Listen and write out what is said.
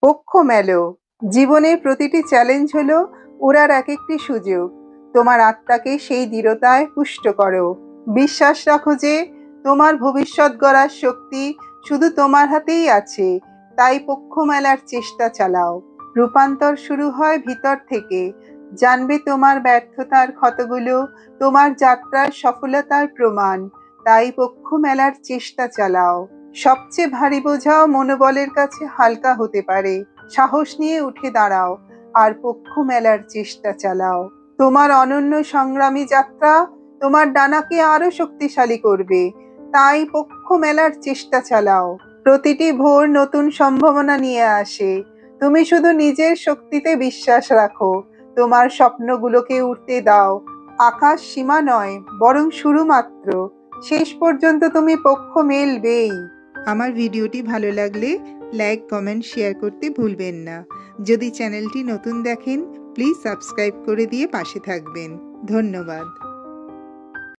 পক্ষ মেলো। জীবনের প্রতিটি চ্যালেঞ্জ হলো ওড়ার এক একটি সুযোগ। তোমার আত্মাকে সেই দৃঢ়তায় পুষ্ট করো। বিশ্বাস রাখো যে তোমার ভবিষ্যৎ গড়ার শক্তি শুধু তোমার হাতেই আছে। তাই পক্ষ মেলার চেষ্টা চালাও। রূপান্তর শুরু হয় ভিতর থেকে। জানবে তোমার ব্যর্থতার ক্ষতগুলো তোমার যাত্রার সফলতার প্রমাণ। তাই পক্ষ মেলার চেষ্টা চালাও। সবচেয়ে ভারী বোঝাও মনোবলের কাছে হালকা হতে পারে। সাহস নিয়ে উঠে দাঁড়াও আর পক্ষ মেলার চেষ্টা চালাও। তোমার অনন্য সংগ্রামী যাত্রা তোমার ডানাকে আরো শক্তিশালী করবে। তাই পক্ষ মেলার চেষ্টা চালাও। প্রতিটি ভোর নতুন সম্ভাবনা নিয়ে আসে। তুমি শুধু নিজের শক্তিতে বিশ্বাস রাখো। তোমার স্বপ্নগুলোকে উড়তে দাও। আকাশ সীমা নয়, বরং শুরু মাত্র। শেষ পর্যন্ত তুমি পক্ষ মেলবেই। আমার ভিডিওটি ভালো লাগলে লাইক, কমেন্ট, শেয়ার করতে ভুলবেন না। যদি চ্যানেলটি নতুন দেখেন, প্লিজ সাবস্ক্রাইব করে দিয়ে পাশে থাকবেন। ধন্যবাদ।